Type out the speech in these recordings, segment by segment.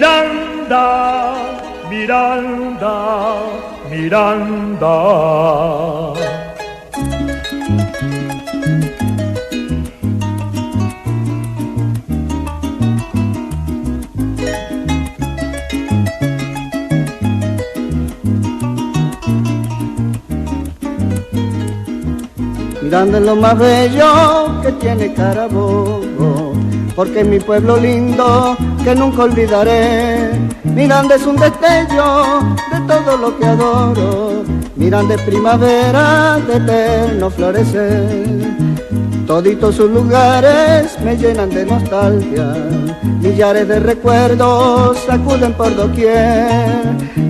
Miranda, Miranda, Miranda. Miranda es lo más bello que tiene Carabobo, porque es mi pueblo lindo que nunca olvidaré. Miranda es un destello de todo lo que adoro. Miranda es primavera de eterno florecer. Toditos sus lugares me llenan de nostalgia, millares de recuerdos sacuden por doquier.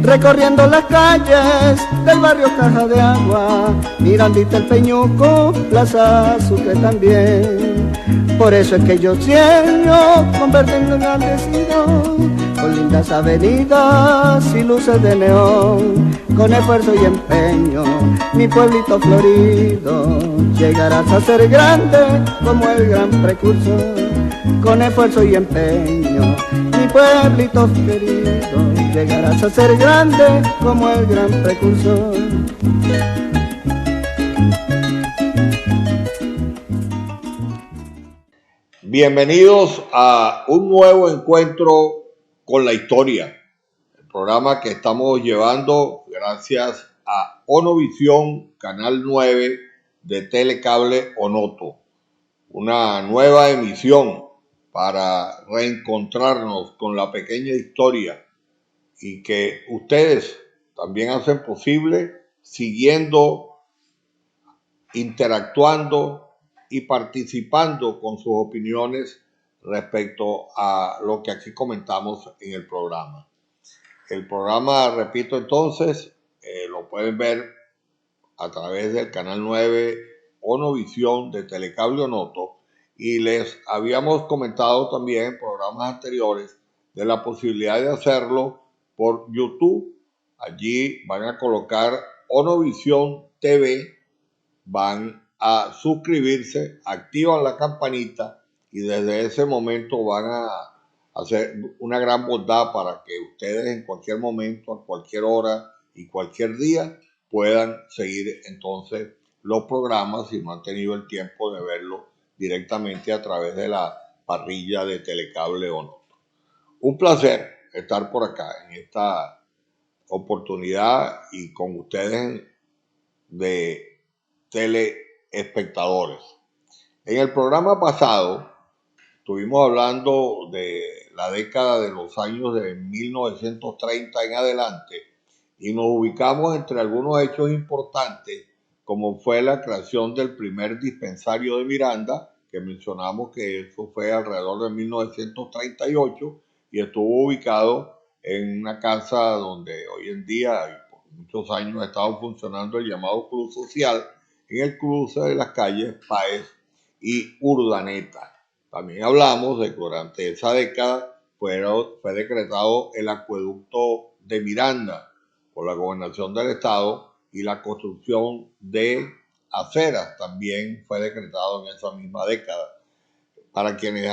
Recorriendo las calles del barrio Caja de Agua, Mirandita el Peñuco, Plaza Sucre también. Por eso es que yo sueño con verte engrandecido, con lindas avenidas y luces de neón. Con esfuerzo y empeño, mi pueblito florido, llegarás a ser grande como el gran precursor. Con esfuerzo y empeño, mi pueblito querido, llegarás a ser grande como el gran precursor. Bienvenidos a un nuevo encuentro con la historia, el programa que estamos llevando gracias a Onovisión, Canal 9 de Telecable Onoto. Una nueva emisión para reencontrarnos con la pequeña historia y que ustedes también hacen posible siguiendo, interactuando y participando con sus opiniones respecto a lo que aquí comentamos en el programa. El programa, repito entonces, lo pueden ver a través del canal 9 Onovisión de Telecable Onoto, y les habíamos comentado también en programas anteriores de la posibilidad de hacerlo por YouTube. Allí van a colocar Onovisión TV, van a suscribirse, activan la campanita y desde ese momento van a hacer una gran bondad para que ustedes en cualquier momento, a cualquier hora y cualquier día puedan seguir entonces los programas si no han tenido el tiempo de verlo directamente a través de la parrilla de Telecable Onoto. Un placer estar por acá en esta oportunidad y con ustedes de teleespectadores. En el programa pasado estuvimos hablando de la década de los años de 1930 en adelante y nos ubicamos entre algunos hechos importantes, como fue la creación del primer dispensario de Miranda, que mencionamos que eso fue alrededor de 1938 y estuvo ubicado en una casa donde hoy en día y por muchos años ha estado funcionando el llamado Club Social, en el cruce de las calles Páez y Urdaneta. También hablamos de que durante esa década fue decretado el acueducto de Miranda por la gobernación del estado y la construcción de aceras también fue decretado en esa misma década. Para quienes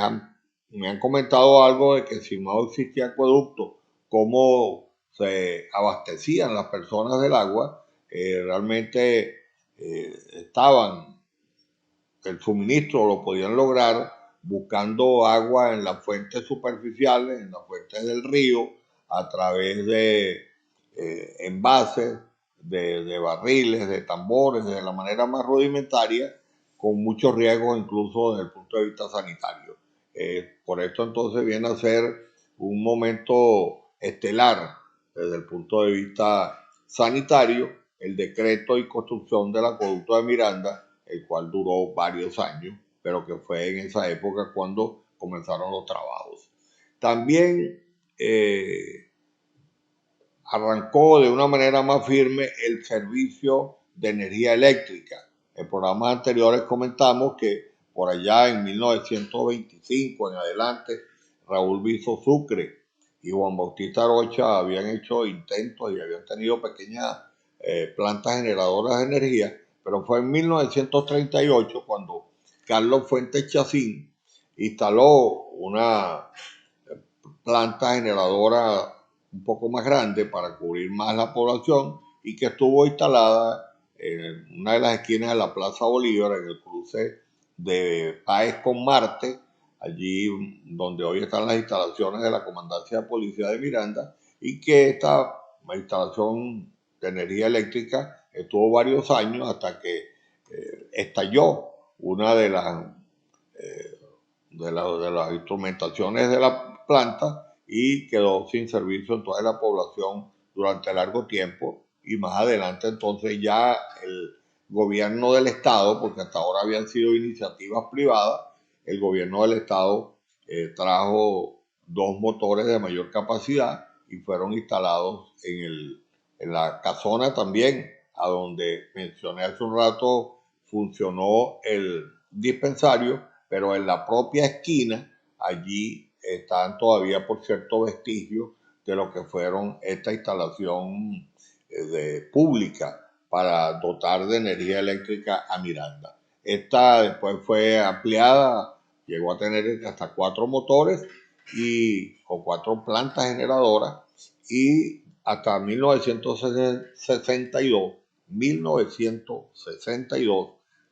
me han comentado algo de que si no existía acueducto, cómo se abastecían las personas del agua, realmente estaban, el suministro lo podían lograr buscando agua en las fuentes superficiales, en las fuentes del río, a través de envases, de barriles, de tambores, de la manera más rudimentaria, con muchos riesgos incluso desde el punto de vista sanitario. Por esto entonces viene a ser un momento estelar desde el punto de vista sanitario, el decreto y construcción del acueducto de Miranda, el cual duró varios años, pero que fue en esa época cuando comenzaron los trabajos. También arrancó de una manera más firme el servicio de energía eléctrica. En programas anteriores comentamos que por allá en 1925 en adelante, Raúl Viso Sucre y Juan Bautista Rocha habían hecho intentos y habían tenido pequeñas plantas generadoras de energía, pero fue en 1938 cuando Carlos Fuentes Chacín instaló una planta generadora un poco más grande para cubrir más la población y que estuvo instalada en una de las esquinas de la Plaza Bolívar, en el cruce de Páez con Marte, allí donde hoy están las instalaciones de la Comandancia de Policía de Miranda, y que esta instalación de energía eléctrica estuvo varios años hasta que estalló una de las instrumentaciones de la planta y quedó sin servicio en toda la población durante largo tiempo. Y más adelante entonces ya el gobierno del estado, porque hasta ahora habían sido iniciativas privadas, el gobierno del estado trajo dos motores de mayor capacidad y fueron instalados en la casona también, a donde mencioné hace un rato, funcionó el dispensario, pero en la propia esquina, allí están todavía, por cierto, vestigios de lo que fueron esta instalación pública para dotar de energía eléctrica a Miranda. Esta después fue ampliada, llegó a tener hasta 4 motores y con 4 plantas generadoras, y hasta 1962,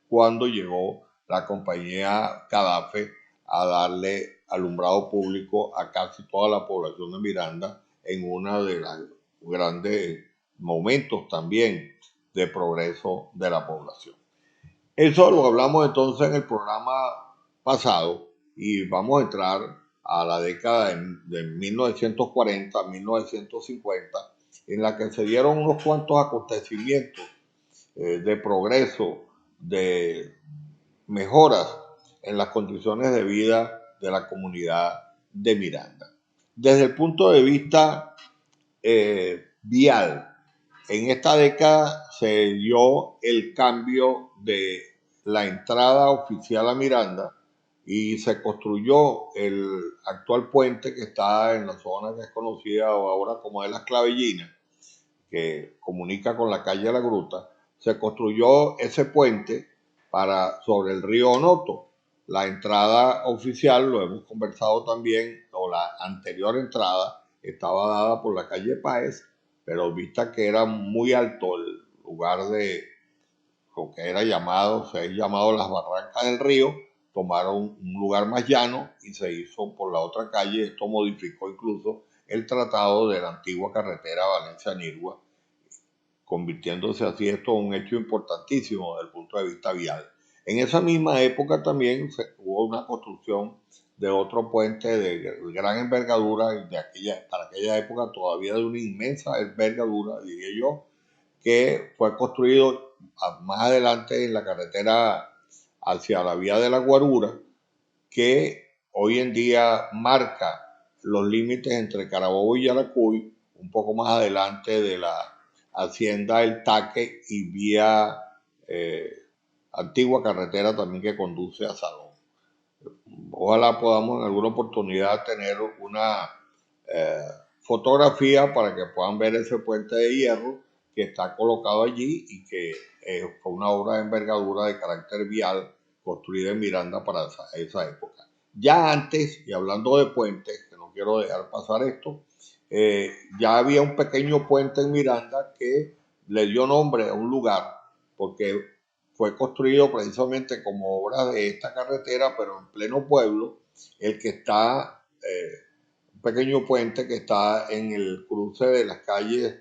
cuando llegó la compañía Cadafe a darle alumbrado público a casi toda la población de Miranda en uno de los grandes momentos también de progreso de la población. Eso lo hablamos entonces en el programa pasado y vamos a entrar a la década de 1940 a 1950, en la que se dieron unos cuantos acontecimientos de progreso, de mejoras en las condiciones de vida de la comunidad de Miranda. Desde el punto de vista vial, en esta década se dio el cambio de la entrada oficial a Miranda y se construyó el actual puente que está en la zona que es conocida ahora como de Las Clavellinas, que comunica con la calle La Gruta. Se construyó ese puente sobre el río Onoto. La entrada oficial, lo hemos conversado también, o la anterior entrada, estaba dada por la calle Páez, pero vista que era muy alto el lugar de lo que era llamado, se ha llamado las Barrancas del Río, tomaron un lugar más llano y se hizo por la otra calle. Esto modificó incluso el trazado de la antigua carretera Valencia-Nirgua, convirtiéndose así esto en un hecho importantísimo desde el punto de vista vial. En esa misma época también hubo una construcción de otro puente de gran envergadura, y para aquella época todavía de una inmensa envergadura, diría yo, que fue construido más adelante en la carretera hacia la vía de la Guarura, que hoy en día marca los límites entre Carabobo y Yaracuy, un poco más adelante de la hacienda El Taque y vía antigua carretera también que conduce a Salón. Ojalá podamos en alguna oportunidad tener una fotografía para que puedan ver ese puente de hierro que está colocado allí y que fue una obra de envergadura de carácter vial construida en Miranda para esa época. Ya antes, y hablando de puentes, que no quiero dejar pasar esto, ya había un pequeño puente en Miranda que le dio nombre a un lugar, porque fue construido precisamente como obra de esta carretera, pero en pleno pueblo, el que está, un pequeño puente que está en el cruce de las calles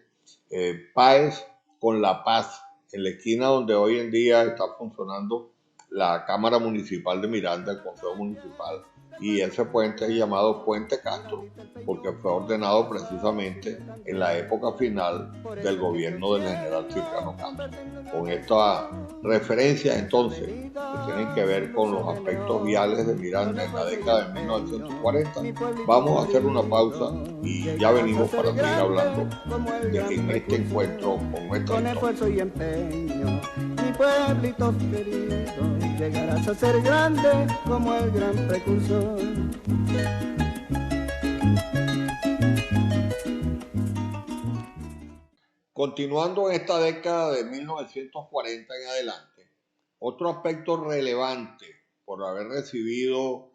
Páez con La Paz, en la esquina donde hoy en día está funcionando la Cámara Municipal de Miranda, el Consejo Municipal, y ese puente es llamado Puente Castro porque fue ordenado precisamente en la época final del gobierno del general Cipriano Castro. Con esta referencia entonces, que tienen que ver con los aspectos viales de Miranda en la década de 1940, vamos a hacer una pausa y ya venimos para seguir hablando en este encuentro con nuestra historia. Mi pueblito querido, llegarás a ser grande como el gran precursor. Continuando en esta década de 1940 en adelante, otro aspecto relevante por haber recibido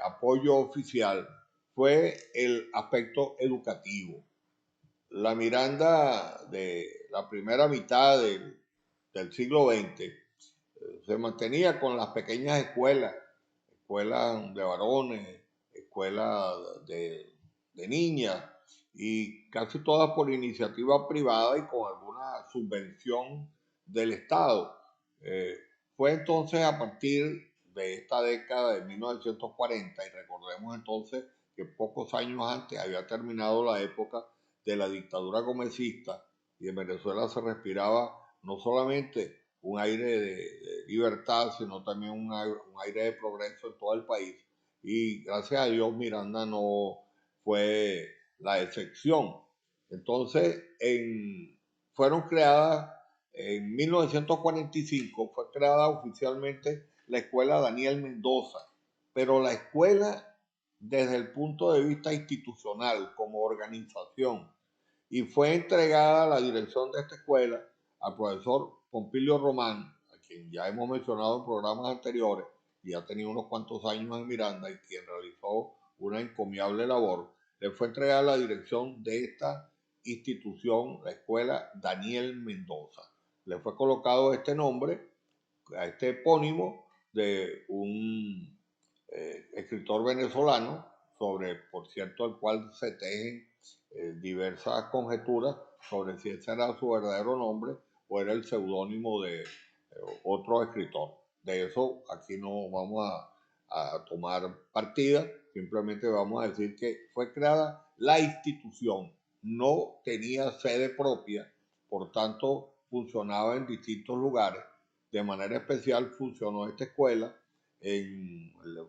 apoyo oficial fue el aspecto educativo. La Miranda de la primera mitad del siglo XX se mantenía con las pequeñas escuelas, escuelas de varones, escuelas de niñas, y casi todas por iniciativa privada y con alguna subvención del Estado. Eh, Fue entonces a partir de esta década de 1940, y recordemos entonces que pocos años antes había terminado la época de la dictadura gomecista, y en Venezuela se respiraba no solamente un aire de libertad, sino también un aire de progreso en todo el país. Y gracias a Dios Miranda no fue la excepción. Entonces, fueron creadas en 1945, fue creada oficialmente la Escuela Daniel Mendoza, pero la escuela desde el punto de vista institucional, como organización, y fue entregada la dirección de esta escuela al profesor Pompilio Román, a quien ya hemos mencionado en programas anteriores, y ha tenido unos cuantos años en Miranda y quien realizó una encomiable labor. Le fue entregada la dirección de esta institución, la escuela Daniel Mendoza. Le fue colocado este nombre, a este epónimo de un escritor venezolano, sobre, por cierto, el cual se tejen diversas conjeturas sobre si ese era su verdadero nombre o era el seudónimo de otro escritor. De eso aquí no vamos a tomar partida, simplemente vamos a decir que fue creada la institución, no tenía sede propia, por tanto funcionaba en distintos lugares. De manera especial funcionó esta escuela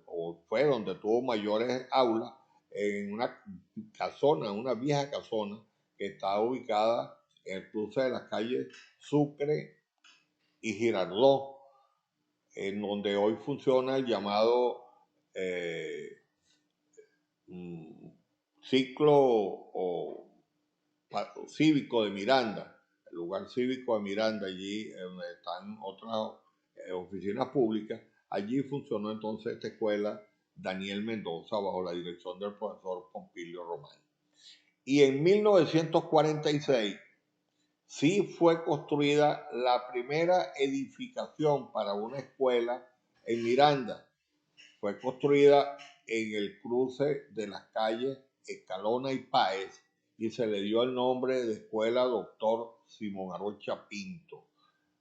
o fue donde tuvo mayores aulas, en una casona, una vieja casona que está ubicada en el cruce de las calles Sucre y Girardot, en donde hoy funciona el llamado eh, ciclo o cívico de Miranda, el lugar cívico de Miranda, allí donde están otras oficinas públicas. Allí funcionó entonces esta escuela Daniel Mendoza bajo la dirección del profesor Pompilio Román. Y en 1946 sí fue construida la primera edificación para una escuela en Miranda. Fue construida en el cruce de las calles Escalona y Páez y se le dio el nombre de Escuela Doctor Simón Arocha Pinto.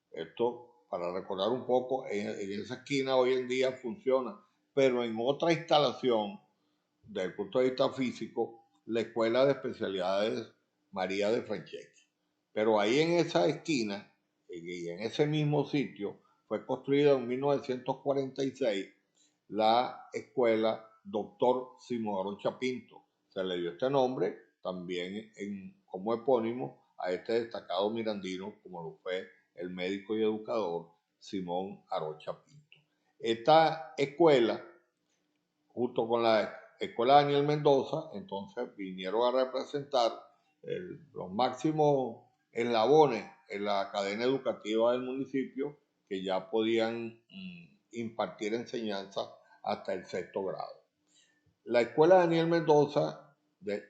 Esto, para recordar un poco, en esa esquina hoy en día funciona, pero en otra instalación, desde el punto de vista físico, la Escuela de Especialidades María de Franceschi. Pero ahí en esa esquina, y en ese mismo sitio, fue construida en 1946 la escuela Doctor Simón Arocha Pinto. Se le dio este nombre también como epónimo a este destacado mirandino, como lo fue el médico y educador Simón Arocha Pinto. Esta escuela, junto con la escuela Daniel Mendoza, entonces vinieron a representar los máximos eslabones en la cadena educativa del municipio, que ya podían impartir enseñanza hasta el sexto grado. La escuela Daniel Mendoza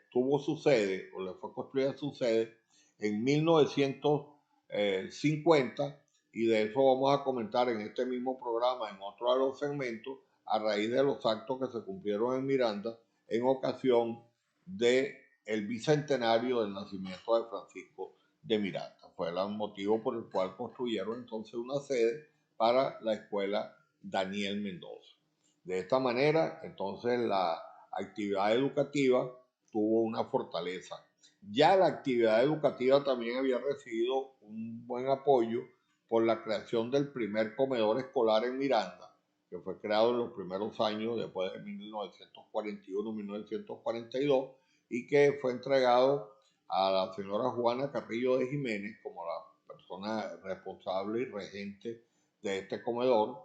tuvo su sede, o le fue construida su sede, en 1950, y de eso vamos a comentar en este mismo programa, en otro de los segmentos, a raíz de los actos que se cumplieron en Miranda en ocasión del bicentenario del nacimiento de Francisco de Miranda. Fue el motivo por el cual construyeron entonces una sede para la escuela Daniel Mendoza. De esta manera, entonces, la actividad educativa tuvo una fortaleza. Ya la actividad educativa también había recibido un buen apoyo por la creación del primer comedor escolar en Miranda, que fue creado en los primeros años después de 1941-1942 y que fue entregado a la señora Juana Carrillo de Jiménez como la persona responsable y regente de este comedor,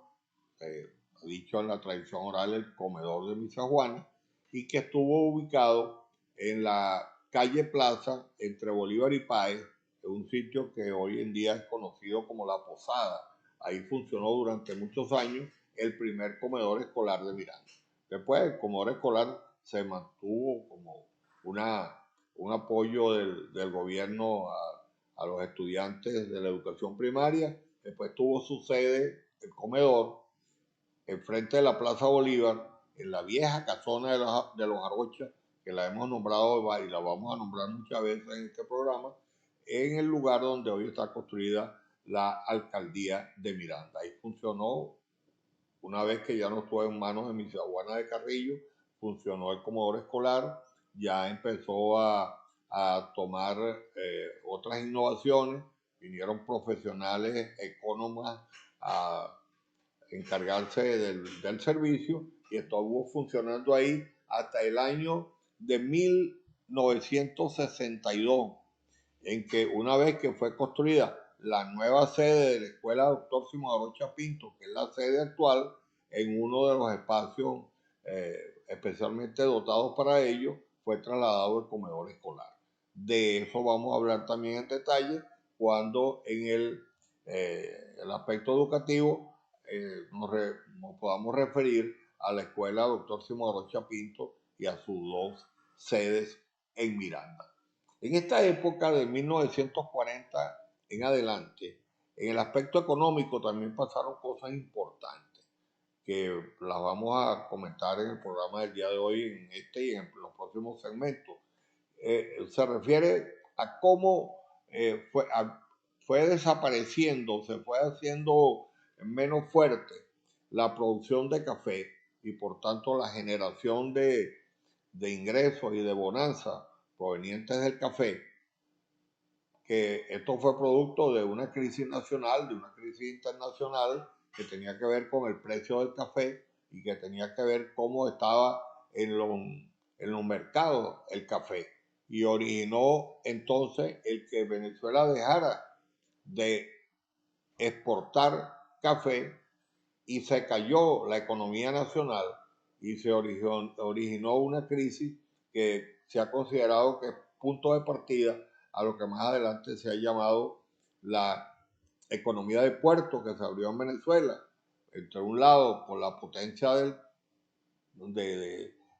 dicho en la tradición oral el comedor de Misa Juana, y que estuvo ubicado en la calle Plaza entre Bolívar y Páez, en un sitio que hoy en día es conocido como La Posada. Ahí funcionó durante muchos años el primer comedor escolar de Miranda. Después el comedor escolar se mantuvo como un apoyo del gobierno a los estudiantes de la educación primaria. Después tuvo su sede, el comedor, enfrente de la Plaza Bolívar, en la vieja casona de los Jarochas, que la hemos nombrado y la vamos a nombrar muchas veces en este programa, en el lugar donde hoy está construida la alcaldía de Miranda. Ahí funcionó, una vez que ya no estuvo en manos de Misaguana de Carrillo, funcionó el comedor escolar, ya empezó a tomar otras innovaciones, vinieron profesionales, economas a encargarse del servicio y estuvo funcionando ahí hasta el año de 1962, en que una vez que fue construida la nueva sede de la Escuela Doctor Simón Arocha Pinto, que es la sede actual, en uno de los espacios especialmente dotados para ello, fue trasladado el comedor escolar. De eso vamos a hablar también en detalle cuando en el aspecto educativo nos podamos referir a la Escuela Doctor Simón Arocha Pinto y a sus dos sedes en Miranda. En esta época de 1940 en adelante, en el aspecto económico también pasaron cosas importantes que las vamos a comentar en el programa del día de hoy, en este y en los próximos segmentos. Se refiere a cómo fue desapareciendo, se fue haciendo menos fuerte la producción de café y por tanto la generación de ingresos y de bonanza provenientes del café, que esto fue producto de una crisis nacional, de una crisis internacional que tenía que ver con el precio del café y que tenía que ver cómo estaba en los mercados el café. Y originó entonces el que Venezuela dejara de exportar café y se cayó la economía nacional y se originó una crisis que se ha considerado que es punto de partida a lo que más adelante se ha llamado la economía de puerto que se abrió en Venezuela. Entre un lado, por la potencia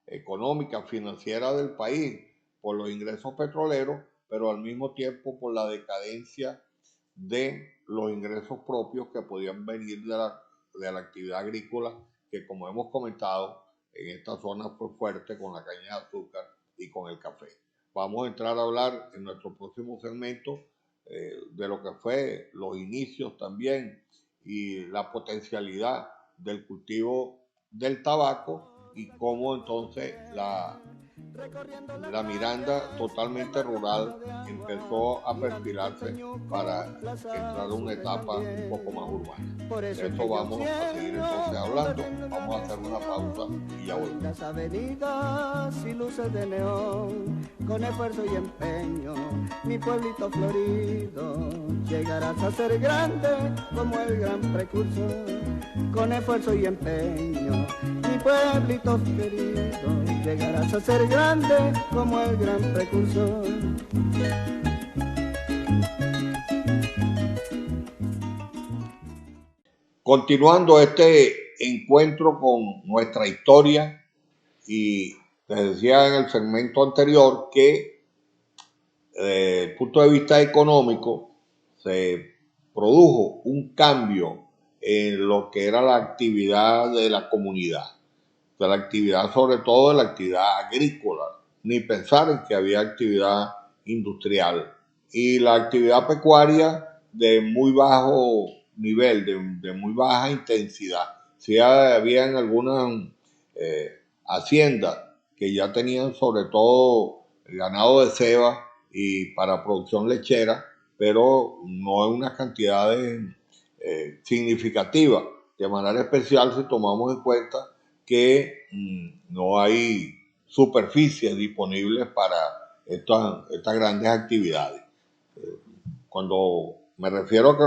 económica, financiera del país, por los ingresos petroleros, pero al mismo tiempo por la decadencia de los ingresos propios que podían venir de la actividad agrícola, que como hemos comentado, en esta zona fue fuerte con la caña de azúcar y con el café. Vamos a entrar a hablar en nuestro próximo segmento de lo que fue los inicios también y la potencialidad del cultivo del tabaco y cómo entonces la Miranda totalmente rural empezó a perfilarse para entrar a una etapa un poco más urbana. De eso vamos a seguir entonces hablando. Vamos a hacer una pausa y ya volvemos. Las avenidas y luces de neón, con esfuerzo y empeño, mi pueblito florido, llegarás a ser grande como el gran precursor. Con esfuerzo y empeño, mi pueblito querido, llegarás a ser grande como el gran precursor. Continuando este encuentro con nuestra historia, y les decía en el segmento anterior que desde el punto de vista económico se produjo un cambio en lo que era la actividad de la comunidad, de la actividad, sobre todo de la actividad agrícola, ni pensar en que había actividad industrial, y la actividad pecuaria de muy bajo nivel, de muy baja intensidad. Sí habían algunas haciendas que ya tenían sobre todo el ganado de ceba y para producción lechera, pero no en unas cantidades significativas, de manera especial si tomamos en cuenta que no hay superficies disponibles para estas grandes actividades. Cuando me refiero a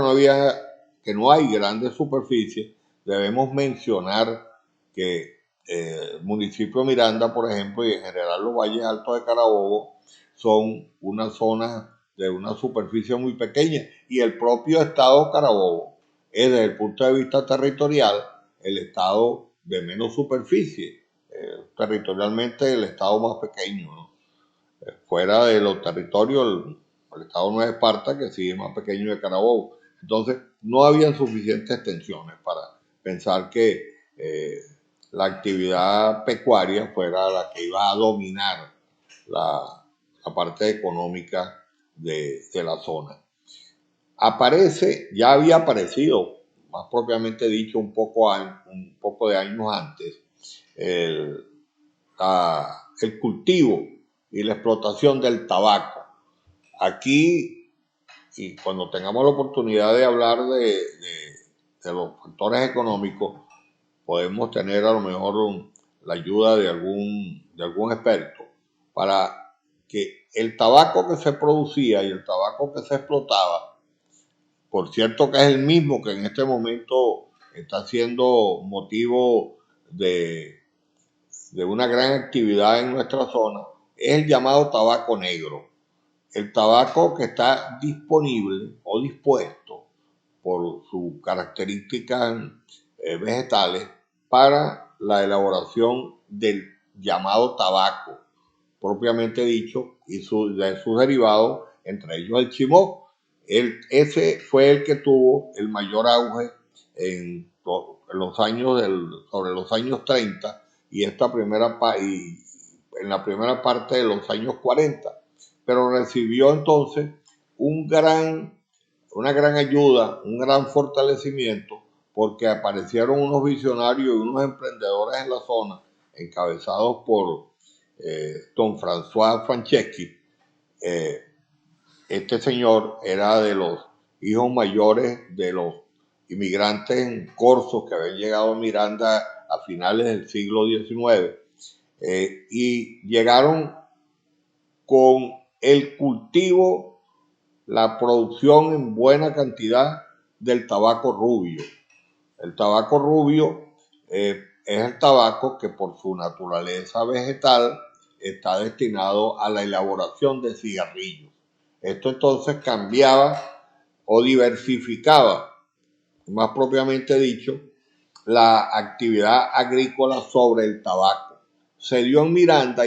que no hay grandes superficies, debemos mencionar que el municipio de Miranda, por ejemplo, y en general los valles altos de Carabobo, son una zona de una superficie muy pequeña, y el propio estado Carabobo es, desde el punto de vista territorial, el estado de menos superficie. territorialmente el estado más pequeño, ¿no? Fuera de los territorios, el estado Nueva Esparta, que sí es más pequeño de Carabobo. Entonces, no habían suficientes tensiones para pensar que la actividad pecuaria fuera la que iba a dominar la parte económica de la zona. Ya había aparecido, más propiamente dicho, un poco de años antes, el, el cultivo y la explotación del tabaco. Aquí, y cuando tengamos la oportunidad de hablar de los factores económicos, podemos tener a lo mejor la ayuda de algún experto para que el tabaco que se producía y el tabaco que se explotaba, por cierto que es el mismo que en este momento está siendo motivo de una gran actividad en nuestra zona, es el llamado tabaco negro. El tabaco que está disponible o dispuesto por sus características vegetales para la elaboración del llamado tabaco, propiamente dicho, y de sus derivados, entre ellos el chimó. Ese fue el que tuvo el mayor auge sobre los años 30 y en la primera parte de los años 40, pero recibió entonces una gran ayuda, un gran fortalecimiento, porque aparecieron unos visionarios y unos emprendedores en la zona, encabezados por don François Franceschi. Este señor era de los hijos mayores de los inmigrantes en corsos que habían llegado a Miranda a finales del siglo XIX, y llegaron con el cultivo, la producción en buena cantidad del tabaco rubio. El tabaco rubio es el tabaco que por su naturaleza vegetal está destinado a la elaboración de cigarrillos. Esto entonces cambiaba o diversificaba, más propiamente dicho, la actividad agrícola sobre el tabaco. Se dio en Miranda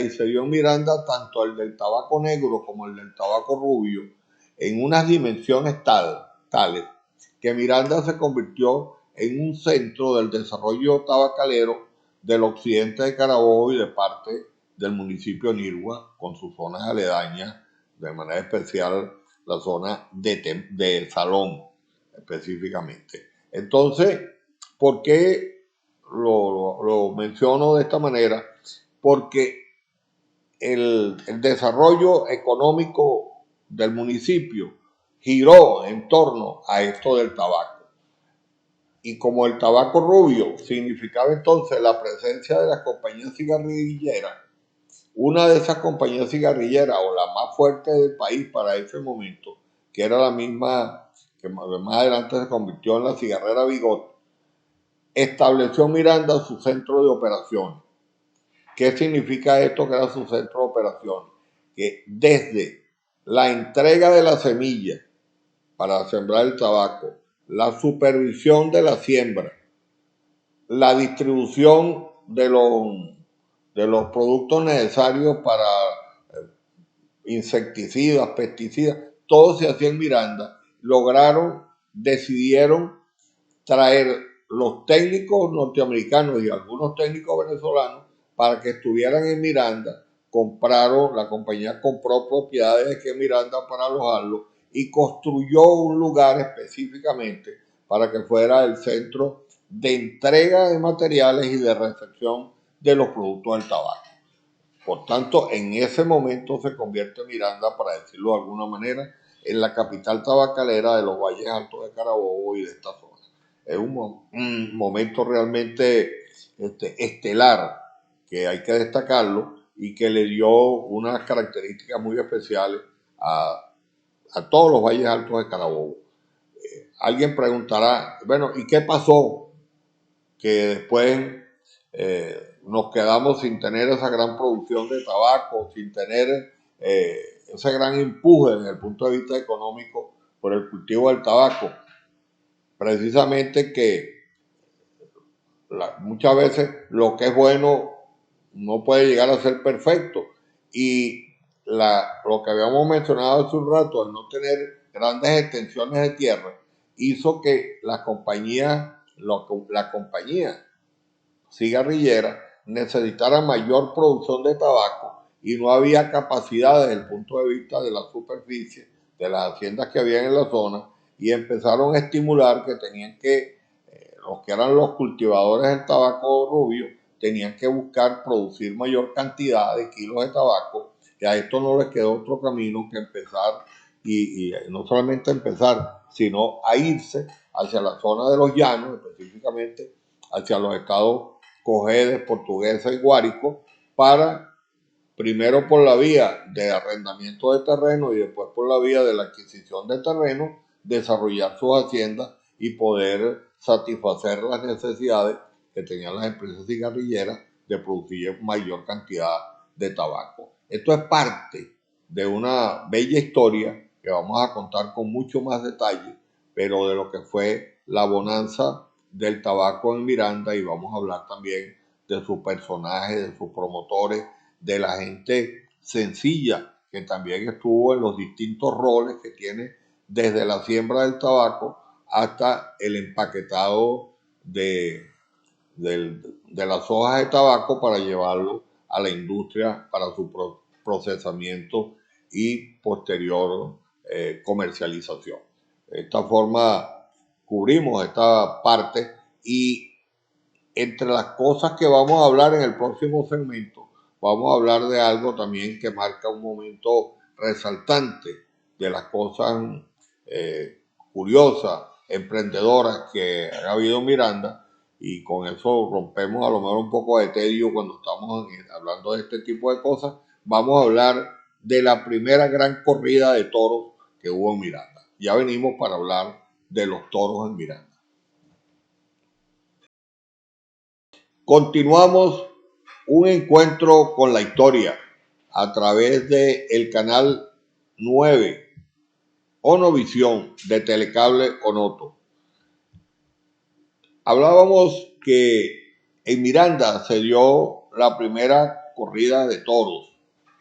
tanto el del tabaco negro como el del tabaco rubio en unas dimensiones tales que Miranda se convirtió en un centro del desarrollo tabacalero del occidente de Carabobo y de parte del municipio de Nirgua, con sus zonas aledañas, de manera especial la zona de Salón, específicamente. Entonces, ¿por qué lo menciono de esta manera? Porque el desarrollo económico del municipio giró en torno a esto del tabaco. Y como el tabaco rubio significaba entonces la presencia de las compañías cigarrilleras, una de esas compañías cigarrilleras, o la más fuerte del país para ese momento, que era la misma que más adelante se convirtió en la cigarrera Bigot, estableció Miranda su centro de operaciones. ¿Qué significa esto que era su centro de operaciones? Que desde la entrega de la semilla para sembrar el tabaco, la supervisión de la siembra, la distribución de los productos necesarios para insecticidas, pesticidas, todo se hacía en Miranda. Decidieron traer los técnicos norteamericanos y algunos técnicos venezolanos para que estuvieran en Miranda. La compañía compró propiedades aquí en Miranda para alojarlos y construyó un lugar específicamente para que fuera el centro de entrega de materiales y de recepción de los productos del tabaco. Por tanto, en ese momento se convierte Miranda, para decirlo de alguna manera, en la capital tabacalera de los Valles Altos de Carabobo y de esta zona. Es un momento realmente estelar, que hay que destacarlo y que le dio unas características muy especiales a todos los Valles Altos de Carabobo. Alguien preguntará, bueno, ¿y qué pasó? Que después nos quedamos sin tener esa gran producción de tabaco, sin tener ese gran empuje desde el punto de vista económico por el cultivo del tabaco. Precisamente que muchas veces lo que es bueno no puede llegar a ser perfecto. Y lo que habíamos mencionado hace un rato, el no tener grandes extensiones de tierra, hizo que la compañía cigarrillera necesitara mayor producción de tabaco y no había capacidad desde el punto de vista de la superficie de las haciendas que había en la zona, y empezaron a estimular que tenían que, los que eran los cultivadores del tabaco rubio, tenían que buscar producir mayor cantidad de kilos de tabaco, y a esto no les quedó otro camino que empezar, y no solamente empezar, sino a irse hacia la zona de los llanos, específicamente hacia los estados Cojedes, Portuguesa y Guárico, para, primero por la vía de arrendamiento de terreno y después por la vía de la adquisición de terreno, desarrollar sus haciendas y poder satisfacer las necesidades que tenían las empresas cigarrilleras de producir mayor cantidad de tabaco. Esto es parte de una bella historia que vamos a contar con mucho más detalle, pero de lo que fue la bonanza del tabaco en Miranda, y vamos a hablar también de sus personajes, de sus promotores, de la gente sencilla que también estuvo en los distintos roles que tiene, desde la siembra del tabaco hasta el empaquetado de las hojas de tabaco para llevarlo a la industria para su procesamiento y posterior comercialización. De esta forma cubrimos esta parte, y entre las cosas que vamos a hablar en el próximo segmento, vamos a hablar de algo también que marca un momento resaltante de las cosas curiosas, emprendedoras que ha habido en Miranda, y con eso rompemos a lo mejor un poco de tedio cuando estamos hablando de este tipo de cosas. Vamos a hablar de la primera gran corrida de toros que hubo en Miranda. Ya venimos para hablar de los toros en Miranda. Continuamos un encuentro con la historia a través del canal 9 Onovisión de Telecable Onoto. Hablábamos que en Miranda se dio la primera corrida de toros.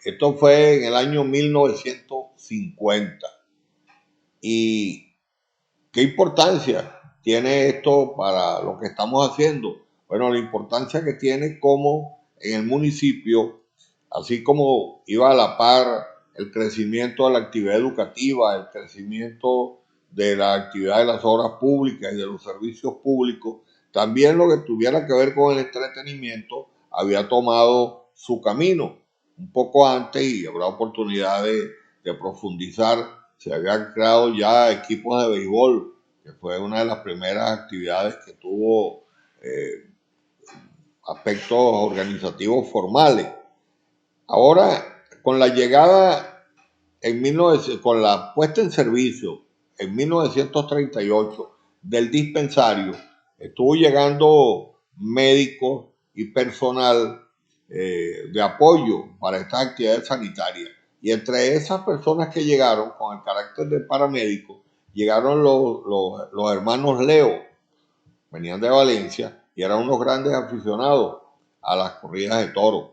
Esto fue en el año 1950. ¿Y qué importancia tiene esto para lo que estamos haciendo? Bueno, la importancia que tiene como en el municipio, así como iba a la par el crecimiento de la actividad educativa, el crecimiento de la actividad de las obras públicas y de los servicios públicos, también lo que tuviera que ver con el entretenimiento había tomado su camino un poco antes, y habrá oportunidad de profundizar. Se habían creado ya equipos de béisbol, que fue una de las primeras actividades que tuvo aspectos organizativos formales. Ahora, con la llegada con la puesta en servicio en 1938 del dispensario, estuvo llegando médicos y personal de apoyo para estas actividades sanitarias. Y entre esas personas que llegaron con el carácter de paramédicos, llegaron los hermanos Leo, venían de Valencia y eran unos grandes aficionados a las corridas de toros.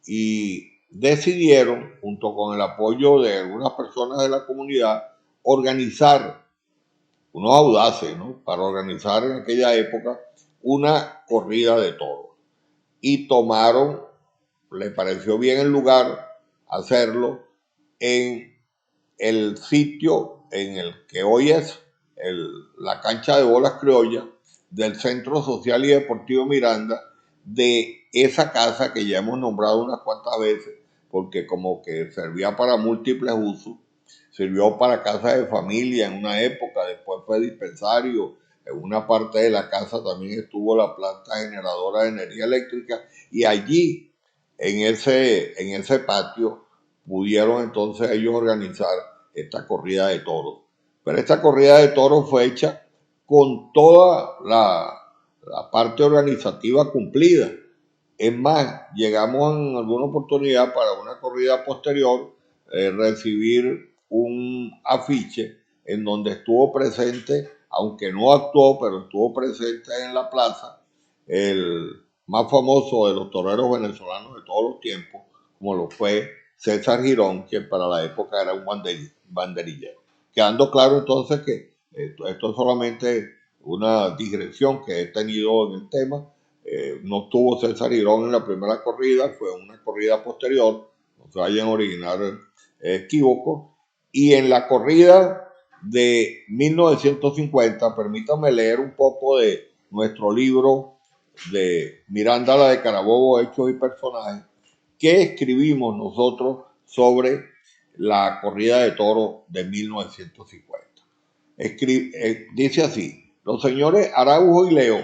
Y decidieron, junto con el apoyo de algunas personas de la comunidad, organizar, unos audaces, ¿no?, para organizar en aquella época una corrida de toros. Y tomaron, le pareció bien el lugar hacerlo en el sitio en el que hoy es la cancha de bolas criolla del Centro Social y Deportivo Miranda, de esa casa que ya hemos nombrado unas cuantas veces, porque como que servía para múltiples usos. Sirvió para casa de familia en una época, después fue dispensario. En una parte de la casa también estuvo la planta generadora de energía eléctrica, y allí, en ese patio, pudieron entonces ellos organizar esta corrida de toros. Pero esta corrida de toros fue hecha con toda la parte organizativa cumplida. Es más, llegamos en alguna oportunidad para una corrida posterior recibir un afiche en donde estuvo presente, aunque no actuó, pero estuvo presente en la plaza, el más famoso de los toreros venezolanos de todos los tiempos, como lo fue César Girón, que para la época era un banderillero. Quedando claro entonces que esto es solamente una digresión que he tenido en el tema. No estuvo César Girón en la primera corrida, fue una corrida posterior, no se vayan a originar equívocos. Y en la corrida de 1950, permítanme leer un poco de nuestro libro de Miranda la de Carabobo, Hechos y Personajes, que escribimos nosotros sobre la corrida de toros de 1950. Dice así: los señores Araujo y Leo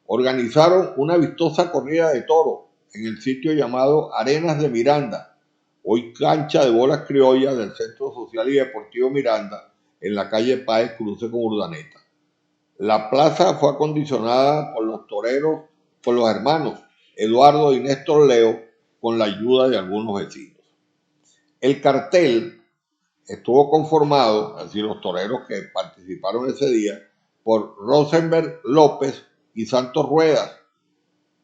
organizaron una vistosa corrida de toros en el sitio llamado Arenas de Miranda, hoy cancha de bolas criollas del Centro Social y Deportivo Miranda, en la calle Páez, cruce con Urdaneta. La plaza fue acondicionada por los toreros, por los hermanos Eduardo y Néstor Leo, con la ayuda de algunos vecinos. El cartel estuvo conformado, así los toreros que participaron ese día, por Rosenberg López y Santos Ruedas,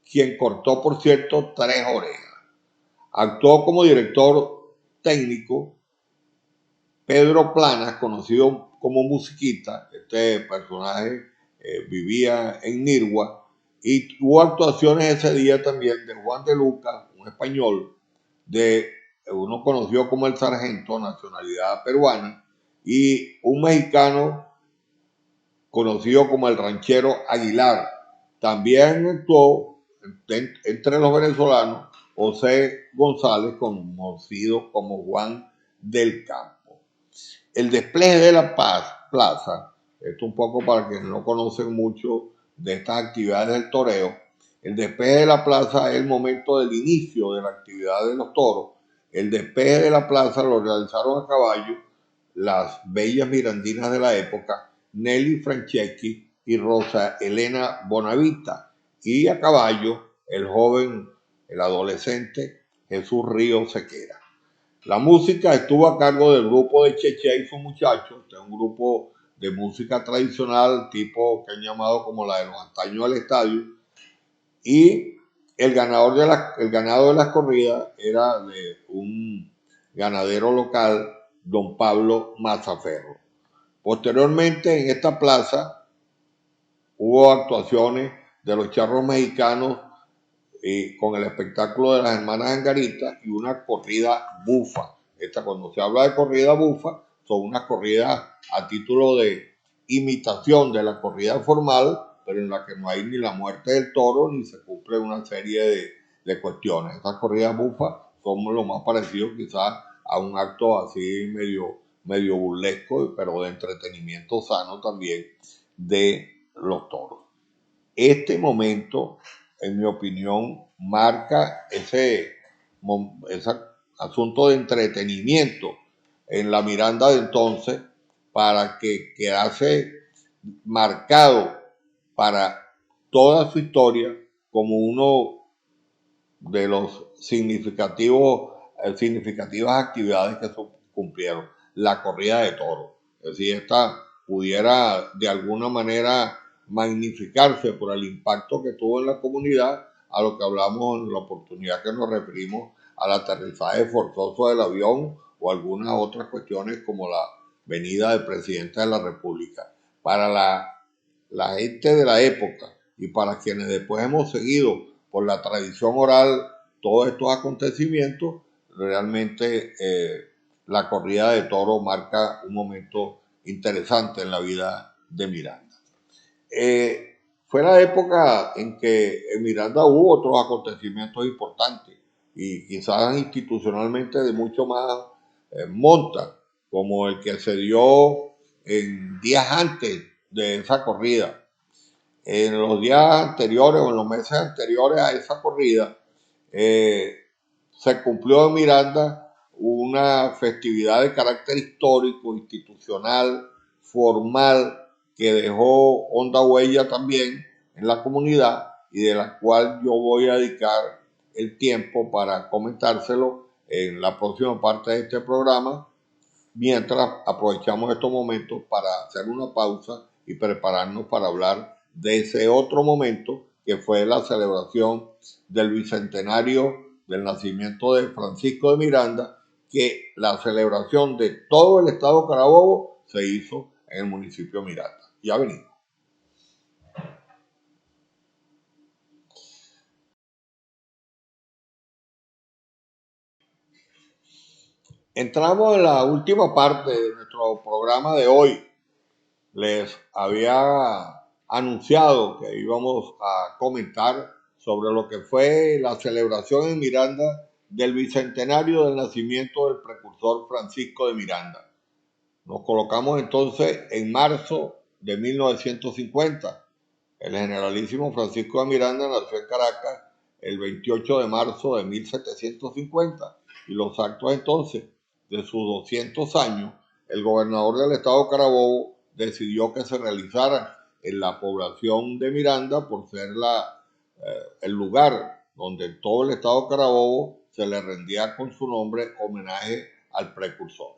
quien cortó, por cierto, 3 orejas. Actuó como director técnico Pedro Planas, conocido como Musiquita. Este personaje vivía en Nirgua, y hubo actuaciones ese día también de Juan de Luca, un español, de uno conocido como el Sargento, nacionalidad peruana, y un mexicano conocido como el Ranchero Aguilar. También actuó entre los venezolanos José González, conocido como Juan del Campo. El despliegue de la plaza, esto un poco para quienes no conocen mucho de estas actividades del toreo, el despeje de la plaza es el momento del inicio de la actividad de los toros. El despeje de la plaza lo realizaron a caballo las bellas mirandinas de la época, Nelly Franceschi y Rosa Elena Bonavita, y a caballo el joven, el adolescente Jesús Ríos Sequera. La música estuvo a cargo del grupo de Cheche y sus muchachos, que es un grupo de música tradicional tipo que han llamado como la de los antaños del estadio, y el ganado de las corridas era de un ganadero local, don Pablo Mazaferro. Posteriormente en esta plaza hubo actuaciones de los charros mexicanos con el espectáculo de las hermanas Angaritas y una corrida bufa. Cuando se habla de corrida bufa, son unas corridas a título de imitación de la corrida formal, pero en la que no hay ni la muerte del toro ni se cumple una serie de cuestiones. Estas corridas bufas son lo más parecido quizás a un acto así medio burlesco, pero de entretenimiento sano también de los toros. Este momento, en mi opinión, marca ese asunto de entretenimiento en la Miranda de entonces, para que quedase marcado para toda su historia como uno de los significativas actividades que se cumplieron, la corrida de toros. Es decir, esta pudiera de alguna manera magnificarse por el impacto que tuvo en la comunidad, a lo que hablamos en la oportunidad que nos referimos al aterrizaje forzoso del avión o algunas otras cuestiones como la venida del presidente de la República. Para la gente de la época y para quienes después hemos seguido por la tradición oral todos estos acontecimientos, realmente la corrida de toro marca un momento interesante en la vida de Miranda. Fue la época en que en Miranda hubo otros acontecimientos importantes y quizás institucionalmente de mucho más monta, como el que se dio en días antes de esa corrida. En los días anteriores o en los meses anteriores a esa corrida, se cumplió en Miranda una festividad de carácter histórico, institucional, formal, que dejó honda huella también en la comunidad y de la cual yo voy a dedicar el tiempo para comentárselo en la próxima parte de este programa, mientras aprovechamos estos momentos para hacer una pausa y prepararnos para hablar de ese otro momento que fue la celebración del bicentenario del nacimiento de Francisco de Miranda, que la celebración de todo el estado Carabobo se hizo en el municipio de Miranda. Ya venimos. Entramos en la última parte de nuestro programa de hoy. Les había anunciado que íbamos a comentar sobre lo que fue la celebración en Miranda del bicentenario del nacimiento del precursor Francisco de Miranda. Nos colocamos entonces en marzo de 1950. El generalísimo Francisco de Miranda nació en Caracas el 28 de marzo de 1750 y los actos entonces de sus 200 años, el gobernador del estado Carabobo decidió que se realizaran en la población de Miranda por ser el lugar donde todo el estado Carabobo se le rendía con su nombre homenaje al precursor.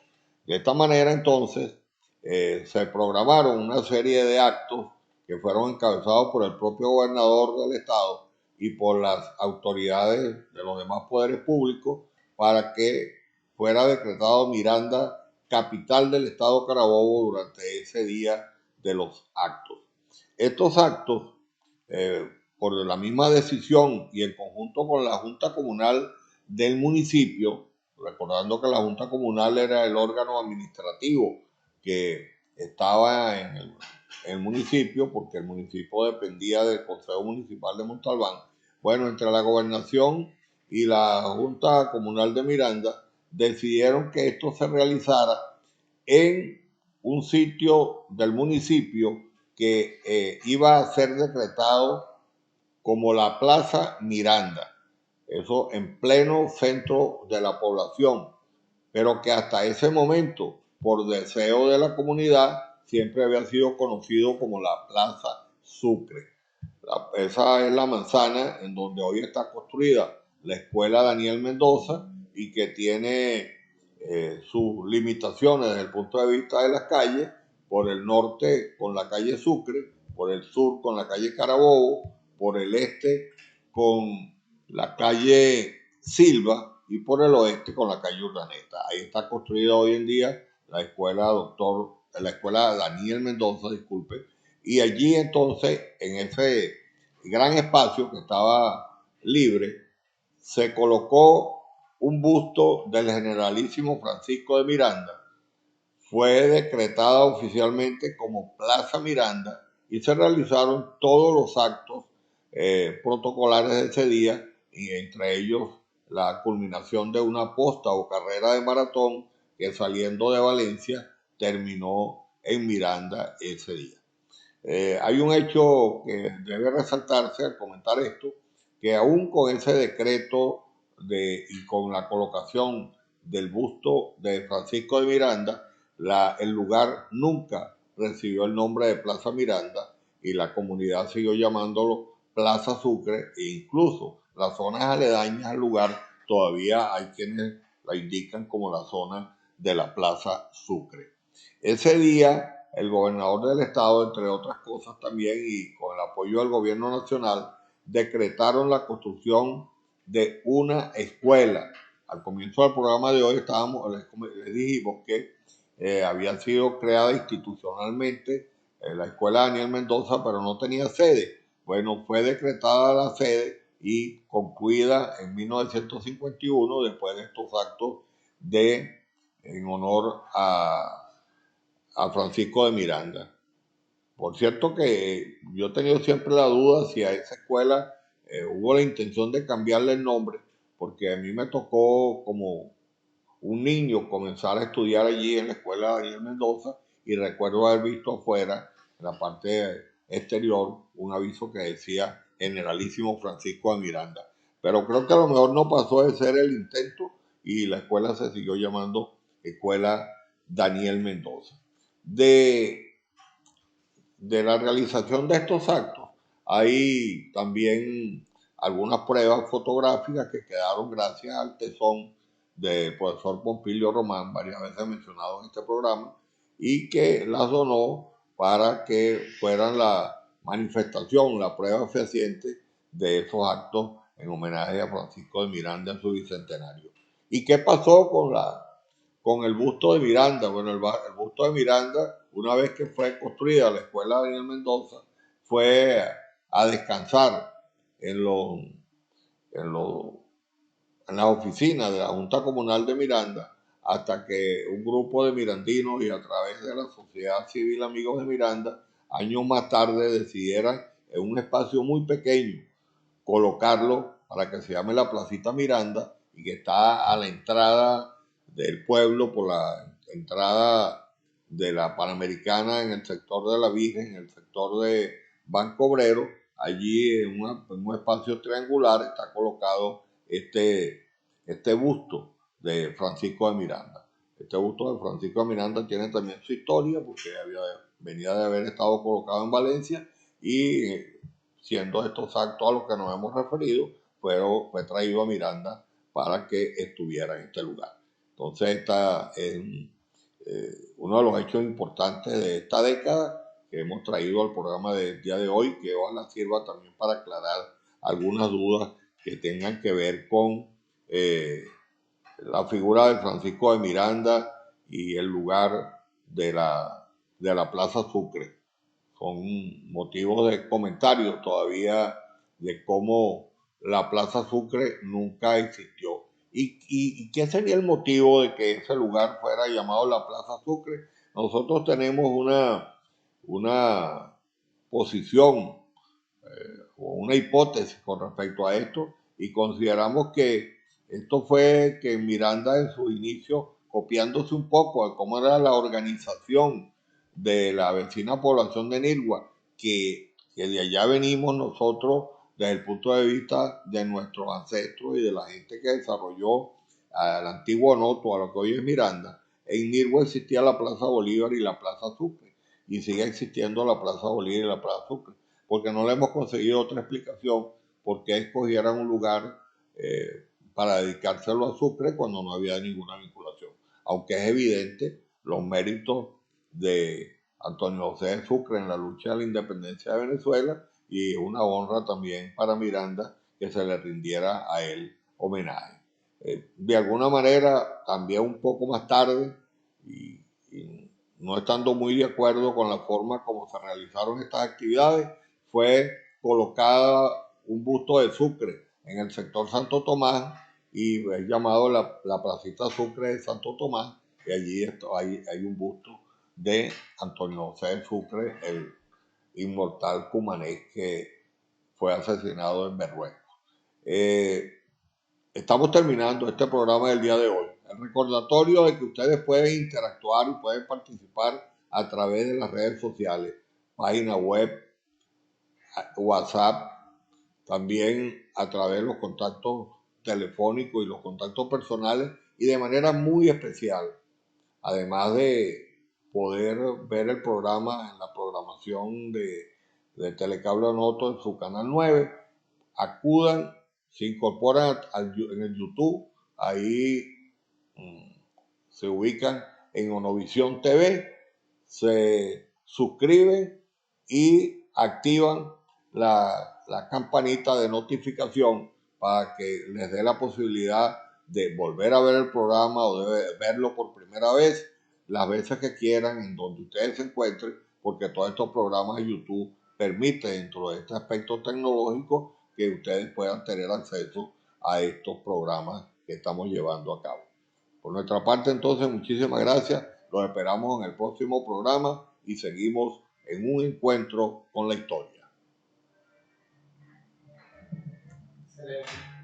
De esta manera entonces se programaron una serie de actos que fueron encabezados por el propio gobernador del estado y por las autoridades de los demás poderes públicos para que fuera decretado Miranda capital del estado Carabobo durante ese día de los actos. Estos actos, por la misma decisión y en conjunto con la Junta Comunal del municipio, recordando que la Junta Comunal era el órgano administrativo que estaba en el municipio, porque el municipio dependía del Consejo Municipal de Montalbán. Bueno, entre la gobernación y la Junta Comunal de Miranda decidieron que esto se realizara en un sitio del municipio que iba a ser decretado como la Plaza Miranda, eso en pleno centro de la población, pero que hasta ese momento, por deseo de la comunidad, siempre había sido conocido como la Plaza Sucre. Esa es la manzana en donde hoy está construida la escuela Daniel Mendoza y que tiene sus limitaciones desde el punto de vista de las calles, por el norte con la calle Sucre, por el sur con la calle Carabobo, por el este con la calle Silva y por el oeste con la calle Urdaneta. Ahí está construida hoy en día la escuela Daniel Mendoza, disculpe, y allí entonces, en ese gran espacio que estaba libre, se colocó un busto del generalísimo Francisco de Miranda. Fue decretada oficialmente como Plaza Miranda y se realizaron todos los actos protocolares de ese día, y entre ellos la culminación de una posta o carrera de maratón que saliendo de Valencia terminó en Miranda ese día. Hay un hecho que debe resaltarse al comentar esto, que aún con ese decreto y con la colocación del busto de Francisco de Miranda, el lugar nunca recibió el nombre de Plaza Miranda y la comunidad siguió llamándolo Plaza Sucre, e incluso las zonas aledañas al lugar todavía hay quienes la indican como la zona de la Plaza Sucre. Ese día el gobernador del estado, entre otras cosas también, y con el apoyo del gobierno nacional, decretaron la construcción de una escuela. Al comienzo del programa de hoy les dijimos que había sido creada institucionalmente la escuela Daniel Mendoza, pero no tenía sede. Bueno, fue decretada la sede y concluida en 1951 después de estos actos en honor a Francisco de Miranda. Por cierto que yo he tenido siempre la duda si a esa escuela hubo la intención de cambiarle el nombre, porque a mí me tocó como un niño comenzar a estudiar allí en la escuela Daniel Mendoza y recuerdo haber visto afuera, en la parte exterior, un aviso que decía Generalísimo Francisco de Miranda. Pero creo que a lo mejor no pasó de ser el intento y la escuela se siguió llamando Escuela Daniel Mendoza. De la realización de estos actos hay también algunas pruebas fotográficas que quedaron gracias al tesón del profesor Pompilio Román, varias veces mencionado en este programa, y que las donó para que fueran manifestación, la prueba fehaciente de esos actos en homenaje a Francisco de Miranda en su bicentenario. ¿Y qué pasó con el busto de Miranda? Bueno, el busto de Miranda, una vez que fue construida la escuela de Daniel Mendoza, fue a descansar en, los, en, los, en las oficinas de la Junta Comunal de Miranda, hasta que un grupo de mirandinos y a través de la Sociedad Civil Amigos de Miranda, años más tarde decidieran en un espacio muy pequeño colocarlo para que se llame la Placita Miranda y que está a la entrada del pueblo, por la entrada de la Panamericana en el sector de la Virgen, en el sector de Banco Obrero. Allí en un espacio triangular está colocado este busto de Francisco de Miranda. Este busto de Francisco de Miranda tiene también su historia, porque venía de haber estado colocado en Valencia y siendo estos actos a los que nos hemos referido, fue traído a Miranda para que estuviera en este lugar. Entonces, esta es uno de los hechos importantes de esta década que hemos traído al programa del día de hoy, que ojalá sirva también para aclarar algunas dudas que tengan que ver con la figura de Francisco de Miranda y el lugar de la Plaza Sucre. Son motivos de comentarios todavía de cómo la Plaza Sucre nunca existió. ¿Y qué sería el motivo de que ese lugar fuera llamado la Plaza Sucre? Nosotros tenemos una posición o una hipótesis con respecto a esto y consideramos que esto fue que Miranda en su inicio, copiándose un poco de cómo era la organización de la vecina población de Nirgua, que de allá venimos nosotros desde el punto de vista de nuestros ancestros y de la gente que desarrolló al antiguo Noto, a lo que hoy es Miranda. En Nirgua existía la Plaza Bolívar y la Plaza Sucre, y sigue existiendo la Plaza Bolívar y la Plaza Sucre, porque no le hemos conseguido otra explicación por qué escogieran un lugar para dedicárselo a Sucre cuando no había ninguna vinculación. Aunque es evidente los méritos de Antonio José de Sucre en la lucha de la independencia de Venezuela, y una honra también para Miranda que se le rindiera a él homenaje. De alguna manera, también un poco más tarde, y no estando muy de acuerdo con la forma como se realizaron estas actividades, fue colocada un busto de Sucre en el sector Santo Tomás y es llamado la Placita Sucre de Santo Tomás, y allí hay un busto de Antonio José de Sucre, el inmortal cumanés que fue asesinado en Berruecos. Estamos terminando este programa del día de hoy. El recordatorio de que ustedes pueden interactuar y pueden participar a través de las redes sociales, página web, WhatsApp, también a través de los contactos telefónicos y los contactos personales, y de manera muy especial, además de poder ver el programa en la programación de Telecable Noto en su canal 9, acudan, se incorporan en el YouTube, ahí se ubican en Onovisión TV, se suscriben y activan la campanita de notificación para que les dé la posibilidad de volver a ver el programa o de verlo por primera vez las veces que quieran, en donde ustedes se encuentren, porque todos estos programas de YouTube permiten, dentro de este aspecto tecnológico, que ustedes puedan tener acceso a estos programas que estamos llevando a cabo. Por nuestra parte, entonces, muchísimas gracias. Los esperamos en el próximo programa y seguimos en un encuentro con la historia. Excelente.